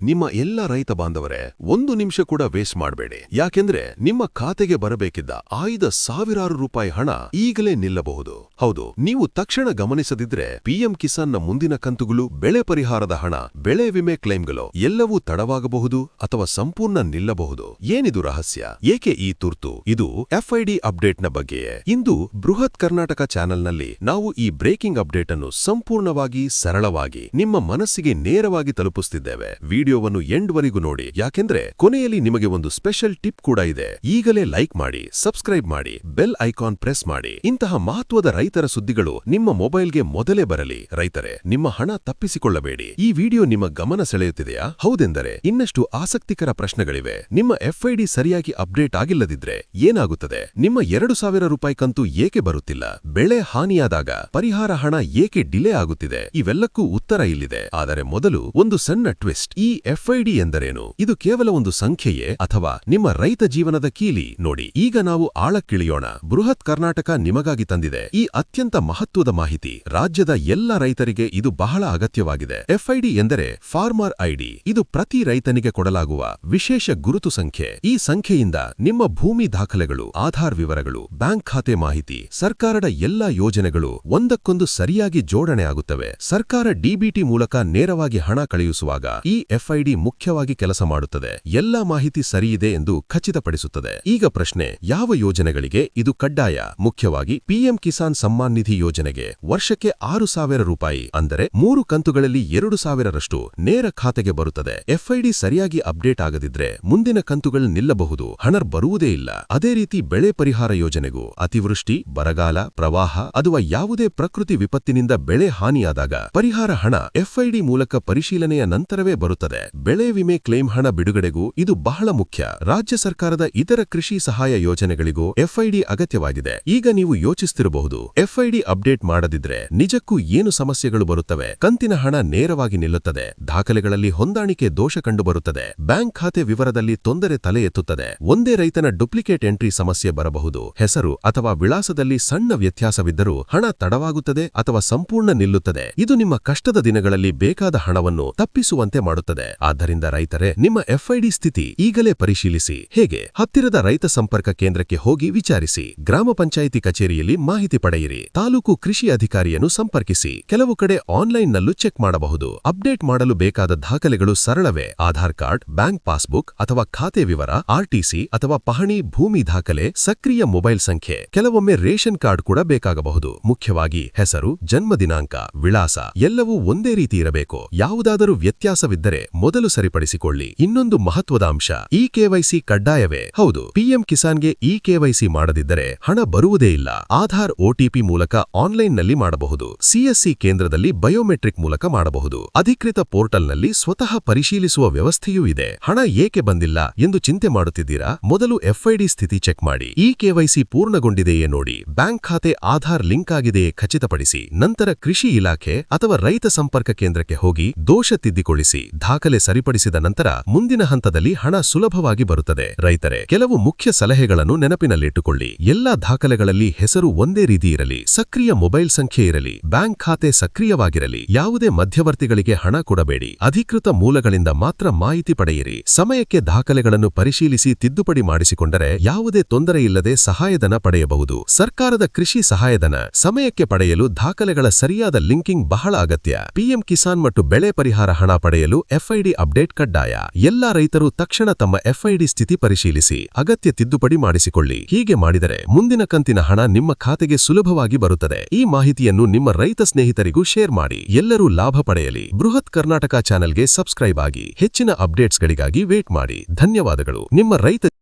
ನಿಮ್ಮ ಎಲ್ಲ ರೈತ ಬಾಂಧವರೇ, ಒಂದು ನಿಮಿಷ ಕೂಡ ವೇಸ್ಟ್ ಮಾಡಬೇಡಿ. ಯಾಕೆಂದ್ರೆ ನಿಮ್ಮ ಖಾತೆಗೆ ಬರಬೇಕಿದ್ದ ಆಯ್ದ ಸಾವಿರಾರು ರೂಪಾಯಿ ಹಣ ಈಗಲೇ ನಿಲ್ಲಬಹುದು. ಹೌದು, ನೀವು ತಕ್ಷಣ ಗಮನಿಸದಿದ್ರೆ ಪಿಎಂ ಕಿಸಾನ್ನ ಮುಂದಿನ ಕಂತುಗಳು, ಬೆಳೆ ಪರಿಹಾರದ ಹಣ, ಬೆಳೆ ವಿಮೆ ಕ್ಲೈಮ್ಗಳು ಎಲ್ಲವೂ ತಡವಾಗಬಹುದು ಅಥವಾ ಸಂಪೂರ್ಣ ನಿಲ್ಲಬಹುದು. ಏನಿದು ರಹಸ್ಯ? ಏಕೆ ಈ ತುರ್ತು? ಇದು ಎಫ್ಐಡಿ ಅಪ್ಡೇಟ್ನ ಬಗ್ಗೆಯೇ. ಇಂದು ಬೃಹತ್ ಕರ್ನಾಟಕ ಚಾನೆಲ್ನಲ್ಲಿ ನಾವು ಈ ಬ್ರೇಕಿಂಗ್ ಅಪ್ಡೇಟ್ ಅನ್ನು ಸಂಪೂರ್ಣವಾಗಿ, ಸರಳವಾಗಿ ನಿಮ್ಮ ಮನಸ್ಸಿಗೆ ನೇರವಾಗಿ ತಲುಪಿಸುತ್ತಿದ್ದೇವೆ. ವಿಡಿಯೋವನ್ನು ಎಂಡ್ವರೆಗೂ ನೋಡಿ, ಯಾಕೆಂದ್ರೆ ಕೊನೆಯಲ್ಲಿ ನಿಮಗೆ ಒಂದು ಸ್ಪೆಷಲ್ ಟಿಪ್ ಕೂಡ ಇದೆ. ಈಗಲೇ ಲೈಕ್ ಮಾಡಿ, ಸಬ್ಸ್ಕ್ರೈಬ್ ಮಾಡಿ, ಬೆಲ್ ಐಕಾನ್ ಪ್ರೆಸ್ ಮಾಡಿ. ಇಂತಹ ಮಹತ್ವದ ರೈತರ ಸುದ್ದಿಗಳು ನಿಮ್ಮ ಮೊಬೈಲ್ಗೆ ಮೊದಲೇ ಬರಲಿ. ರೈತರೇ, ನಿಮ್ಮ ಹಣ ತಪ್ಪಿಸಿಕೊಳ್ಳಬೇಡಿ. ಈ ವಿಡಿಯೋ ನಿಮ್ಮ ಗಮನ ಸೆಳೆಯುತ್ತಿದೆಯಾ? ಹೌದೆಂದರೆ ಇನ್ನಷ್ಟು ಆಸಕ್ತಿಕರ ಪ್ರಶ್ನೆಗಳಿವೆ. ನಿಮ್ಮ ಎಫ್ಐಡಿ ಸರಿಯಾಗಿ ಅಪ್ಡೇಟ್ ಆಗಿಲ್ಲದಿದ್ರೆ ಏನಾಗುತ್ತದೆ? ನಿಮ್ಮ 2000 ರೂಪಾಯಿ ಕಂತು ಏಕೆ ಬರುತ್ತಿಲ್ಲ? ಬೆಳೆ ಹಾನಿಯಾದಾಗ ಪರಿಹಾರ ಹಣ ಏಕೆ ಡಿಲೇ ಆಗುತ್ತಿದೆ? ಇವೆಲ್ಲಕ್ಕೂ ಉತ್ತರ ಇಲ್ಲಿದೆ. ಆದರೆ ಮೊದಲು ಒಂದು ಸಣ್ಣ ಟ್ವಿಸ್ಟ್. ಈ ಎಫ್ಐಡಿ ಎಂದರೇನು? ಇದು ಕೇವಲ ಒಂದು ಸಂಖ್ಯೆಯೇ ಅಥವಾ ನಿಮ್ಮ ರೈತ ಜೀವನದ ಕೀಲಿ? ನೋಡಿ, ಈಗ ನಾವು ಆಳಕ್ಕಿಳಿಯೋಣ. ಬೃಹತ್ ಕರ್ನಾಟಕ ನಿಮಗಾಗಿ ತಂದಿದೆ ಈ ಅತ್ಯಂತ ಮಹತ್ವದ ಮಾಹಿತಿ. ರಾಜ್ಯದ ಎಲ್ಲ ರೈತರಿಗೆ ಇದು ಬಹಳ ಅಗತ್ಯವಾಗಿದೆ. ಎಫ್ಐಡಿ ಎಂದರೆ ಫಾರ್ಮರ್ ಐಡಿ. ಇದು ಪ್ರತಿ ರೈತನಿಗೆ ಕೊಡಲಾಗುವ ವಿಶೇಷ ಗುರುತು ಸಂಖ್ಯೆ. ಈ ಸಂಖ್ಯೆಯಿಂದ ನಿಮ್ಮ ಭೂಮಿ ದಾಖಲೆಗಳು, ಆಧಾರ್ ವಿವರಗಳು, ಬ್ಯಾಂಕ್ ಖಾತೆ ಮಾಹಿತಿ, ಸರ್ಕಾರದ ಎಲ್ಲಾ ಯೋಜನೆಗಳು ಒಂದಕ್ಕೊಂದು ಸರಿಯಾಗಿ ಜೋಡಣೆ ಆಗುತ್ತವೆ. ಸರ್ಕಾರ ಡಿಬಿಟಿ ಮೂಲಕ ನೇರವಾಗಿ ಹಣ ಕಳುಹಿಸುವಾಗ ಈ ಎಫ್ಐಡಿ ಮುಖ್ಯವಾಗಿ ಕೆಲಸ ಮಾಡುತ್ತದೆ. ಎಲ್ಲಾ ಮಾಹಿತಿ ಸರಿಯಿದೆ ಎಂದು ಖಚಿತಪಡಿಸುತ್ತದೆ. ಈಗ ಪ್ರಶ್ನೆ, ಯಾವ ಯೋಜನೆಗಳಿಗೆ ಇದು ಕಡ್ಡಾಯ? ಮುಖ್ಯವಾಗಿ ಪಿಎಂ ಕಿಸಾನ್ ಸಮ್ಮಾನ್ ನಿಧಿ ಯೋಜನೆಗೆ ವರ್ಷಕ್ಕೆ 6000 ರೂಪಾಯಿ, ಅಂದರೆ 3 ಕಂತುಗಳಲ್ಲಿ 2000ರಷ್ಟು ನೇರ ಖಾತೆಗೆ ಬರುತ್ತದೆ. ಎಫ್ಐಡಿ ಸರಿಯಾಗಿ ಅಪ್ಡೇಟ್ ಆಗದಿದ್ರೆ ಮುಂದಿನ ಕಂತುಗಳು ನಿಲ್ಲಬಹುದು, ಹಣ ಬರುವುದೇ ಇಲ್ಲ. ಅದೇ ರೀತಿ ಬೆಳೆ ಪರಿಹಾರ ಯೋಜನೆಗೂ ಅತಿವೃಷ್ಟಿ, ಬರಗಾಲ, ಪ್ರವಾಹ ಅಥವಾ ಯಾವುದೇ ಪ್ರಕೃತಿ ವಿಪತ್ತಿನಿಂದ ಬೆಳೆ ಹಾನಿಯಾದಾಗ ಪರಿಹಾರ ಹಣ ಎಫ್ಐಡಿ ಮೂಲಕ ಪರಿಶೀಲನೆಯ ನಂತರವೇ ಬರುತ್ತದೆ. ಬೆಳೆ ವಿಮೆ ಕ್ಲೇಮ್ ಹಣ ಬಿಡುಗಡೆಗೂ ಇದು ಬಹಳ ಮುಖ್ಯ. ರಾಜ್ಯ ಸರ್ಕಾರದ ಇತರ ಕೃಷಿ ಸಹಾಯ ಯೋಜನೆಗಳಿಗೂ ಎಫ್ಐಡಿ ಅಗತ್ಯವಾಗಿದೆ. ಈಗ ನೀವು ಯೋಚಿಸುತ್ತಿರಬಹುದು, ಎಫ್ಐಡಿ ಅಪ್ಡೇಟ್ ಮಾಡದಿದ್ರೆ ನಿಜಕ್ಕೂ ಏನು ಸಮಸ್ಯೆಗಳು ಬರುತ್ತವೆ? ಕಂತಿನ ಹಣ ನೇರವಾಗಿ ನಿಲ್ಲುತ್ತದೆ, ದಾಖಲೆಗಳಲ್ಲಿ ಹೊಂದಾಣಿಕೆ ದೋಷ ಕಂಡುಬರುತ್ತದೆ, ಬ್ಯಾಂಕ್ ಖಾತೆ ವಿವರದಲ್ಲಿ ತೊಂದರೆ ತಲೆ ಎತ್ತುತ್ತದೆ, ಒಂದೇ ರೈತನ ಡುಪ್ಲಿಕೇಟ್ ಎಂಟ್ರಿ ಸಮಸ್ಯೆ ಬರಬಹುದು, ಹೆಸರು ಅಥವಾ ವಿಳಾಸದಲ್ಲಿ ಸಣ್ಣ ವ್ಯತ್ಯಾಸವಿದ್ದರೂ ಹಣ ತಡವಾಗುತ್ತದೆ ಅಥವಾ ಸಂಪೂರ್ಣ ನಿಲ್ಲುತ್ತದೆ. ಇದು ನಿಮ್ಮ ಕಷ್ಟದ ದಿನಗಳಲ್ಲಿ ಬೇಕಾದ ಹಣವನ್ನು ತಪ್ಪಿಸುವಂತೆ ಮಾಡುತ್ತದೆ. ಆದ್ದರಿಂದ ರೈತರೇ, ನಿಮ್ಮ ಎಫ್ಐಡಿ ಸ್ಥಿತಿ ಈಗಲೇ ಪರಿಶೀಲಿಸಿ. ಹೇಗೆ? ಹತ್ತಿರದ ರೈತ ಸಂಪರ್ಕ ಕೇಂದ್ರಕ್ಕೆ ಹೋಗಿ ವಿಚಾರಿಸಿ. ಗ್ರಾಮ ಪಂಚಾಯಿತಿ ಕಚೇರಿಯಲ್ಲಿ ಮಾಹಿತಿ ಪಡೆಯಿರಿ. ತಾಲೂಕು ಕೃಷಿ ಅಧಿಕಾರಿಯನ್ನು ಸಂಪರ್ಕಿಸಿ. ಕೆಲವು ಕಡೆ ಆನ್ಲೈನ್ನಲ್ಲೂ ಚೆಕ್ ಮಾಡಬಹುದು. ಅಪ್ಡೇಟ್ ಮಾಡಲು ಬೇಕಾದ ದಾಖಲೆಗಳು ಸರಳವೇ. ಆಧಾರ್ ಕಾರ್ಡ್, ಬ್ಯಾಂಕ್ ಪಾಸ್ಬುಕ್ ಅಥವಾ ಖಾತೆ ವಿವರ, ಆರ್ಟಿಸಿ ಅಥವಾ ಪಹಣಿ, ಭೂಮಿ ದಾಖಲೆ, ಸಕ್ರಿಯ ಮೊಬೈಲ್ ಸಂಖ್ಯೆ, ಕೆಲವೊಮ್ಮೆ ರೇಷನ್ ಕಾರ್ಡ್ ಕೂಡ ಬೇಕಾಗಬಹುದು. ಮುಖ್ಯವಾಗಿ ಹೆಸರು, ಜನ್ಮ ದಿನಾಂಕ, ವಿಳಾಸ ಎಲ್ಲವೂ ಒಂದೇ ರೀತಿ ಇರಬೇಕು. ಯಾವುದಾದರೂ ವ್ಯತ್ಯಾಸವಿದ್ದರೆ ಮೊದಲು ಸರಿಪಡಿಸಿಕೊಳ್ಳಿ. ಇನ್ನೊಂದು ಮಹತ್ವದ ಅಂಶ, ಈ ಕೆವೈಸಿ ಕಡ್ಡಾಯವೇ? ಹೌದು. ಪಿಎಂ ಕಿಸಾನ್ಗೆ ಈ ಕೆವೈಸಿ ಮಾಡದಿದ್ದರೆ ಹಣ ಬರುವುದೇ ಇಲ್ಲ. ಆಧಾರ್ ಒಟಿಪಿ ಮೂಲಕ ಆನ್ಲೈನ್ನಲ್ಲಿ ಮಾಡಬಹುದು. ಸಿಎಸ್ಸಿ ಕೇಂದ್ರದಲ್ಲಿ ಬಯೋಮೆಟ್ರಿಕ್ ಮೂಲಕ ಮಾಡಬಹುದು. ಅಧಿಕೃತ ಪೋರ್ಟಲ್ನಲ್ಲಿ ಸ್ವತಃ ಪರಿಶೀಲಿಸುವ ವ್ಯವಸ್ಥೆಯೂ ಇದೆ. ಹಣ ಏಕೆ ಬಂದಿಲ್ಲ ಎಂದು ಚಿಂತೆ ಮಾಡುತ್ತಿದ್ದೀರಾ? ಮೊದಲು ಎಫ್ಐಡಿ ಸ್ಥಿತಿ ಚೆಕ್ ಮಾಡಿ. ಈ ಕೆವೈಸಿ ಪೂರ್ಣಗೊಂಡಿದೆಯೇ ನೋಡಿ. ಬ್ಯಾಂಕ್ ಖಾತೆ ಆಧಾರ್ ಲಿಂಕ್ ಆಗಿದೆಯೇ ಖಚಿತಪಡಿಸಿ. ನಂತರ ಕೃಷಿ ಇಲಾಖೆ ಅಥವಾ ರೈತ ಸಂಪರ್ಕ ಕೇಂದ್ರಕ್ಕೆ ಹೋಗಿ ದೋಷ ತಿದ್ದಿಕೊಳ್ಳಿಸಿ. ದಾಖಲೆ ಸರಿಪಡಿಸಿದ ನಂತರ ಮುಂದಿನ ಹಂತದಲ್ಲಿ ಹಣ ಸುಲಭವಾಗಿ ಬರುತ್ತದೆ. ರೈತರೇ, ಕೆಲವು ಮುಖ್ಯ ಸಲಹೆಗಳನ್ನು ನೆನಪಿನಲ್ಲಿಟ್ಟುಕೊಳ್ಳಿ. ಎಲ್ಲಾ ದಾಖಲೆಗಳಲ್ಲಿ ಹೆಸರು ಒಂದೇ ರೀತಿ ಇರಲಿ, ಸಕ್ರಿಯ ಮೊಬೈಲ್ ಸಂಖ್ಯೆ ಇರಲಿ, ಬ್ಯಾಂಕ್ ಖಾತೆ ಸಕ್ರಿಯವಾಗಿರಲಿ, ಯಾವುದೇ ಮಧ್ಯವರ್ತಿಗಳಿಗೆ ಹಣ ಕೊಡಬೇಡಿ. ಅಧಿಕೃತ ಮೂಲಗಳಿಂದ ಮಾತ್ರ ಮಾಹಿತಿ ಪಡೆಯಿರಿ. ಸಮಯಕ್ಕೆ ದಾಖಲೆಗಳನ್ನು ಪರಿಶೀಲಿಸಿ ತಿದ್ದುಪಡಿ ಮಾಡಿಸಿಕೊಂಡರೆ ಯಾವುದೇ ತೊಂದರೆ ಇಲ್ಲದೆ ಸಹಾಯಧನ ಪಡೆಯಬಹುದು. ಸರ್ಕಾರದ ಕೃಷಿ ಸಹಾಯಧನ ಸಮಯಕ್ಕೆ ಪಡೆಯಲು ದಾಖಲೆಗಳ ಸರಿಯಾದ ಲಿಂಕಿಂಗ್ ಬಹಳ ಅಗತ್ಯ. ಪಿಎಂ ಕಿಸಾನ್ ಮತ್ತು ಬೆಳೆ ಪರಿಹಾರ ಹಣ ಪಡೆಯಲು ಎಫ್ಐಡಿ ಅಪ್ಡೇಟ್ ಕಡ್ಡಾಯ. ಎಲ್ಲಾ ರೈತರು ತಕ್ಷಣ ತಮ್ಮ ಎಫ್ಐಡಿ ಸ್ಥಿತಿ ಪರಿಶೀಲಿಸಿ ಅಗತ್ಯ ತಿದ್ದುಪಡಿ ಮಾಡಿಸಿಕೊಳ್ಳಿ. ಹೀಗೆ ಮಾಡಿದರೆ ಮುಂದಿನ ಕಂತಿನ ಹಣ ನಿಮ್ಮ ಖಾತೆಗೆ ಸುಲಭವಾಗಿ ಬರುತ್ತದೆ. ಈ ಮಾಹಿತಿಯನ್ನು ನಿಮ್ಮ ರೈತ ಸ್ನೇಹಿತರಿಗೂ ಶೇರ್ ಮಾಡಿ. ಎಲ್ಲರೂ ಲಾಭ ಪಡೆಯಲಿ. ಬೃಹತ್ ಕರ್ನಾಟಕ ಚಾನೆಲ್ಗೆ ಸಬ್ಸ್ಕ್ರೈಬ್ ಆಗಿ. ಹೆಚ್ಚಿನ ಅಪ್ಡೇಟ್ಸ್ಗಳಿಗಾಗಿ ವೇಟ್ ಮಾಡಿ. ಧನ್ಯವಾದಗಳು. ನಿಮ್ಮ ರೈತ